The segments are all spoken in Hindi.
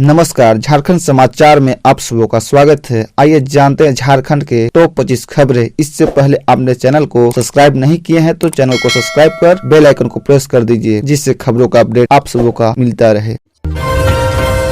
नमस्कार, झारखंड समाचार में आप सबों का स्वागत है। आइए जानते हैं झारखंड के टॉप 25 खबरें। इससे पहले आपने चैनल को सब्सक्राइब नहीं किए हैं तो चैनल को सब्सक्राइब कर बेल आइकन को प्रेस कर दीजिए, जिससे खबरों का अपडेट आप सबों का मिलता रहे।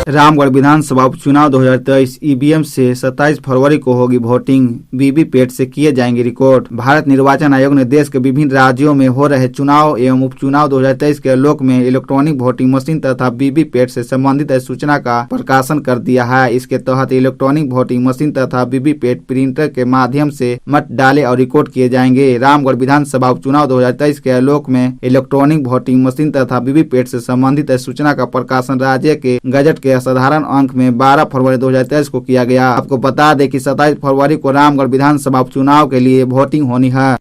रामगढ़ विधानसभा उपचुनाव 2023 ईवीएम से 27 फरवरी को होगी वोटिंग। वीवीपैट से किए जाएंगे रिकॉर्ड। भारत निर्वाचन आयोग ने देश के विभिन्न राज्यों में हो रहे चुनाव एवं उपचुनाव 2023 के आलोक में इलेक्ट्रॉनिक वोटिंग मशीन तथा वीवीपैट से संबंधित सूचना का प्रकाशन कर दिया है। इसके तहत इलेक्ट्रॉनिक वोटिंग मशीन तथा वीवीपैट प्रिंटर के माध्यम से मत डाले और रिकॉर्ड किए जाएंगे। रामगढ़ विधानसभा उपचुनाव 2023 के आलोक में इलेक्ट्रॉनिक वोटिंग मशीन तथा वीवीपैट से संबंधित सूचना का प्रकाशन राज्य के गजट के साधारण अंक में 12 फरवरी 2023 को किया गया। आपको बता दें कि 27 फरवरी को रामगढ़ विधानसभा उपचुनाव के लिए वोटिंग होनी है।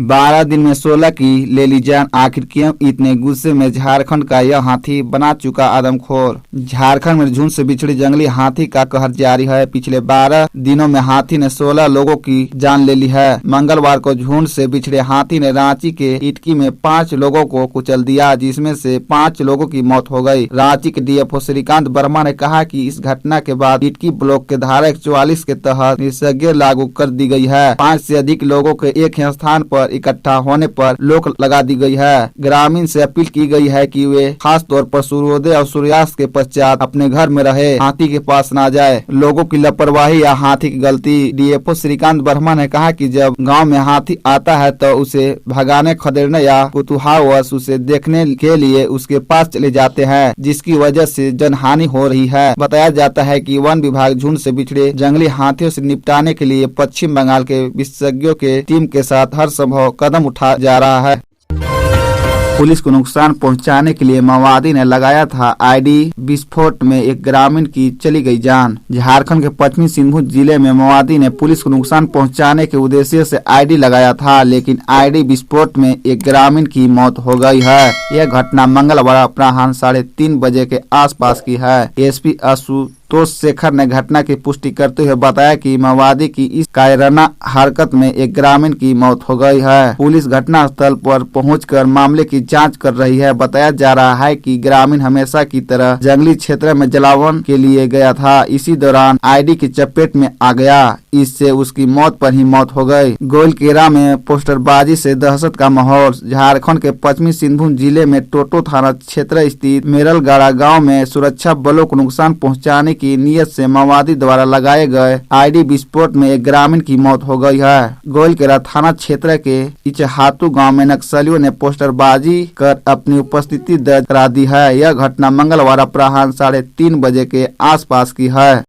12 दिन में 16 की ले ली जान। आखिर क्यों इतने गुस्से में झारखंड का यह हाथी बना चुका आदमखोर। झारखंड में झुंड से बिछड़े जंगली हाथी का कहर जारी है। पिछले 12 दिनों में हाथी ने 16 लोगों की जान ले ली है। मंगलवार को झुंड से बिछड़े हाथी ने रांची के इटकी में 5 लोगों को कुचल दिया, जिसमें से 5 लोगों की मौत हो गई। रांची के डीएफओ श्रीकांत वर्मा ने कहा कि इस घटना के बाद इटकी ब्लॉक के धारा 144 के तहत निषेधाज्ञा लागू कर दी गई है। 5 से अधिक लोगों के एक ही स्थान पर इकट्ठा होने पर रोक लगा दी गई है। ग्रामीण से अपील की गई है कि वे खास तौर पर सूर्योदय और सूर्यास्त के पश्चात अपने घर में रहे, हाथी के पास ना जाए। लोगों की लापरवाही या हाथी की गलती। डीएफओ श्रीकांत वर्मा ने कहा कि जब गांव में हाथी आता है तो उसे भगाने, खदेड़ने या कुतूहलवश उसे देखने के लिए उसके पास चले जाते हैं, जिसकी वजह से जनहानि हो रही है। बताया जाता है कि वन विभाग झुंड से बिछड़े जंगली हाथियों से निपटाने के लिए पश्चिम बंगाल के विशेषज्ञों के टीम के साथ हर संभव कदम उठा जा रहा है। पुलिस को नुकसान पहुंचाने के लिए माओवादी ने लगाया था आईडी विस्फोट में एक ग्रामीण की चली गई जान। झारखंड के पश्चिमी सिंहभूम जिले में माओवादी ने पुलिस को नुकसान पहुंचाने के उद्देश्य से आईडी लगाया था, लेकिन आईडी विस्फोट में एक ग्रामीण की मौत हो गई है। यह घटना मंगलवार अपराह्न 3:30 बजे के आसपास की है। एसपी आशुतोष शेखर ने घटना की पुष्टि करते हुए बताया कि माओवादी की इस कायराना हरकत में एक ग्रामीण की मौत हो गई है। पुलिस घटना स्थल पर पहुंचकर मामले की जांच कर रही है। बताया जा रहा है कि ग्रामीण हमेशा की तरह जंगली क्षेत्र में जलावन के लिए गया था। इसी दौरान आईडी की चपेट में आ गया, इससे उसकी मौत पर ही मौत हो गई। गोलकेरा में पोस्टरबाजी से दहशत का माहौल। झारखंड के पश्चिमी सिंहभूम जिले में टोटो थाना क्षेत्र स्थित मेरलगाड़ा गाँव में सुरक्षा बलों को नुकसान पहुँचाने की नीयत से माओवादी द्वारा लगाए गए आईडी विस्फोट में एक ग्रामीण की मौत हो गई है। गोलकेरा थाना क्षेत्र के इचहातू गांव में नक्सलियों ने पोस्टरबाजी कर अपनी उपस्थिति दर्ज करा दी है। यह घटना मंगलवार अपराह्न 3:30 बजे के आसपास की है।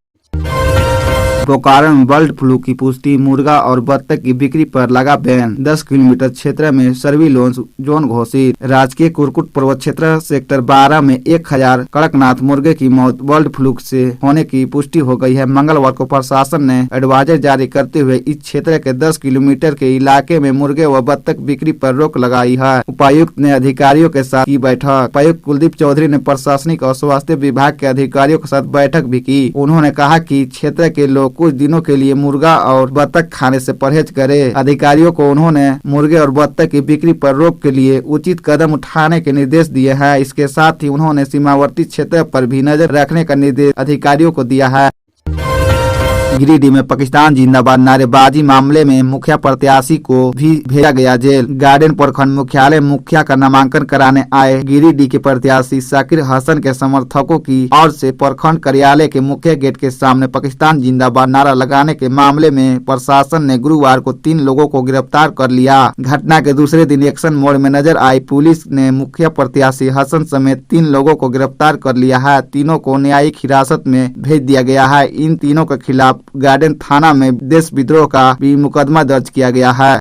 बोकारो में बर्ड फ्लू की पुष्टि। मुर्गा और बत्तख की बिक्री पर लगा बैन। 10 किलोमीटर क्षेत्र में सर्विलांस जोन घोषित। राजकीय कुरकुट पर्वत क्षेत्र सेक्टर 12 में 1000 कड़कनाथ मुर्गे की मौत बर्ड फ्लू से होने की पुष्टि हो गई है। मंगलवार को प्रशासन ने एडवाइजर जारी करते हुए इस क्षेत्र के 10 किलोमीटर के इलाके में मुर्गे व बत्तख बिक्री पर रोक लगाई है। उपायुक्त ने अधिकारियों के साथ की बैठक। उपायुक्त कुलदीप चौधरी ने प्रशासनिक और स्वास्थ्य विभाग के अधिकारियों के साथ बैठक भी की। उन्होंने कहा कि क्षेत्र के लोग कुछ दिनों के लिए मुर्गा और बत्तख खाने से परहेज करें। अधिकारियों को उन्होंने मुर्गे और बत्तख की बिक्री पर रोक के लिए उचित कदम उठाने के निर्देश दिए हैं। इसके साथ ही उन्होंने सीमावर्ती क्षेत्र पर भी नजर रखने का निर्देश अधिकारियों को दिया है। गिरिडीह में पाकिस्तान जिंदाबाद नारेबाजी मामले में मुखिया प्रत्याशी को भी भेजा गया जेल। गार्डन प्रखंड मुख्यालय मुखिया का नामांकन कराने आए गिरिडीह के प्रत्याशी शाकिर हसन के समर्थकों की ओर से प्रखंड कार्यालय के मुख्य गेट के सामने पाकिस्तान जिंदाबाद नारा लगाने के मामले में प्रशासन ने गुरुवार को 3 लोगों को गिरफ्तार कर लिया। घटना के दूसरे दिन एक्शन मोड में नजर आई पुलिस ने मुखिया प्रत्याशी हसन समेत 3 लोगों को गिरफ्तार कर लिया है। तीनों को न्यायिक हिरासत में भेज दिया गया है। इन तीनों के खिलाफ गार्डन थाना में देशद्रोह का भी मुकदमा दर्ज किया गया है।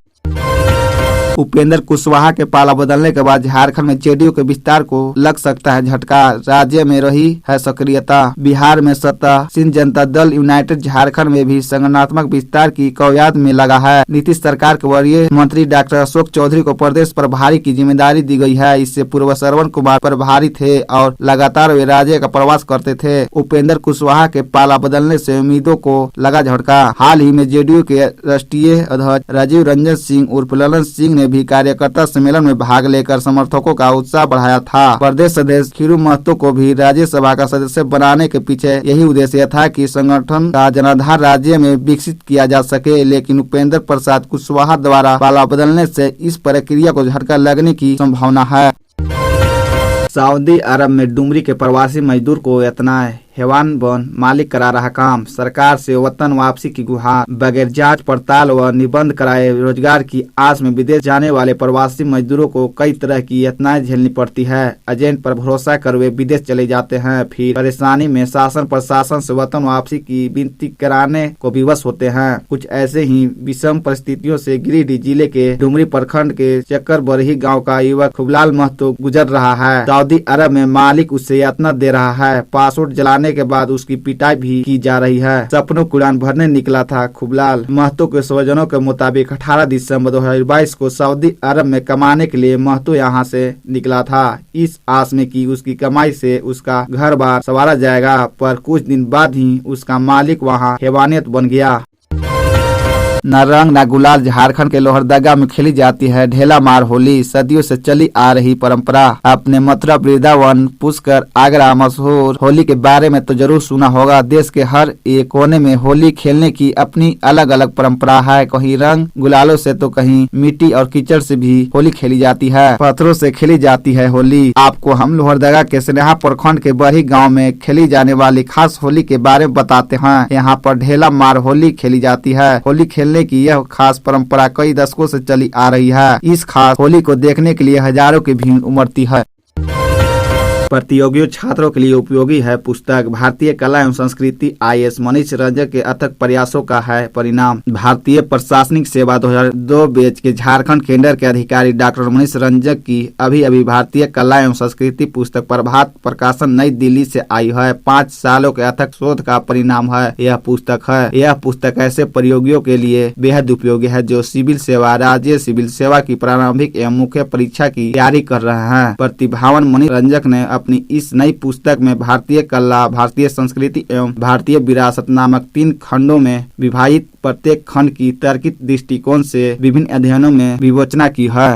उपेंद्र कुशवाहा के पाला बदलने के बाद झारखंड में जेडीयू के विस्तार को लग सकता है झटका। राज्य में रही है सक्रियता। बिहार में सत्तासीन जनता दल यूनाइटेड झारखंड में भी संगठनात्मक विस्तार की कवायद में लगा है। नीतीश सरकार के वरीय मंत्री डॉक्टर अशोक चौधरी को प्रदेश प्रभारी की जिम्मेदारी दी गई है। इससे पूर्व श्रवण कुमार प्रभारी थे और लगातार वे राज्य का प्रवास करते थे। उपेंद्र कुशवाहा के पाला बदलने से उम्मीदों को लगा झटका। हाल ही में जेडीयू के राष्ट्रीय अध्यक्ष राजीव रंजन सिंह उर्फ ललन सिंह ने भी कार्यकर्ता सम्मेलन में भाग लेकर समर्थकों का उत्साह बढ़ाया था। प्रदेश अध्यक्ष खीरू महतो को भी राज्यसभा का सदस्य बनाने के पीछे यही उद्देश्य था कि संगठन का जनाधार राज्य में विकसित किया जा सके, लेकिन उपेंद्र प्रसाद कुशवाहा द्वारा पाला बदलने से इस प्रक्रिया को झटका लगने की संभावना है। सऊदी अरब में डुमरी के प्रवासी मजदूर को इतना हैवान बन मालिक करा रहा काम। सरकार से वतन वापसी की गुहार। बगैर जांच पड़ताल व निबंध कराए रोजगार की आस में विदेश जाने वाले प्रवासी मजदूरों को कई तरह की यातनाएं झेलनी पड़ती है। एजेंट पर भरोसा कर वे विदेश चले जाते हैं, फिर परेशानी में शासन प्रशासन से वतन वापसी की विनती कराने को विवश होते हैं। कुछ ऐसे ही विषम परिस्थितियों से गिरिडीह जिले के डुमरी प्रखंड के चक्कर बरही गाँव का युवक खुबलाल महतो गुजर रहा है। सऊदी अरब में मालिक उसे यातना दे रहा है। पासपोर्ट जलाने के बाद उसकी पिटाई भी की जा रही है। सपनों की उड़ान भरने निकला था खुबलाल महतो के स्वजनों के मुताबिक 18 दिसंबर 2022 को सऊदी अरब में कमाने के लिए महतो यहां से निकला था, इस आस में कि उसकी कमाई से उसका घर बार संवारा जाएगा। पर कुछ दिन बाद ही उसका मालिक वहां हैवानियत बन गया। न रंग न गुलाल झारखंड के लोहरदगा में खेली जाती है ढेला मार होली। सदियों से चली आ रही परंपरा। अपने मथुरा वृंदावन पुष्कर आगरा मशहूर होली के बारे में तो जरूर सुना होगा। देश के हर एक कोने में होली खेलने की अपनी अलग अलग परंपरा है। कहीं रंग गुलालों से तो कहीं मिट्टी और कीचड़ से भी होली खेली जाती है। पत्थरों से खेली जाती है होली। आपको हम लोहरदगा के स्नेहा प्रखंड के बरही गाँव में खेली जाने वाली खास होली के बारे में बताते हैं। यहाँ पर ढेला मार होली खेली जाती है। होली खेलने की यह खास परंपरा कई दशकों से चली आ रही है। इस खास होली को देखने के लिए हजारों की भीड़ उमड़ती है। प्रतियोगियों छात्रों के लिए उपयोगी है पुस्तक। भारतीय कला एवं संस्कृति IAS मनीष रंजन के अथक प्रयासों का है परिणाम। भारतीय प्रशासनिक सेवा 2002 बैच के झारखंड केंद्र के अधिकारी डॉक्टर मनीष रंजन की अभी भारतीय कला एवं संस्कृति पुस्तक प्रभात प्रकाशन नई दिल्ली से आई है। 5 सालों के अथक शोध का परिणाम है यह पुस्तक ऐसे प्रतियोगियों के लिए बेहद उपयोगी है जो सिविल सेवा, राज्य सिविल सेवा की प्रारंभिक एवं मुख्य परीक्षा की तैयारी कर रहे हैं। प्रतिभावान मनीष रंजन ने अपनी इस नई पुस्तक में भारतीय कला, भारतीय संस्कृति एवं भारतीय विरासत नामक 3 खंडों में विभाजित प्रत्येक खंड की तार्किक दृष्टिकोण से विभिन्न अध्ययनों में विवेचना की है।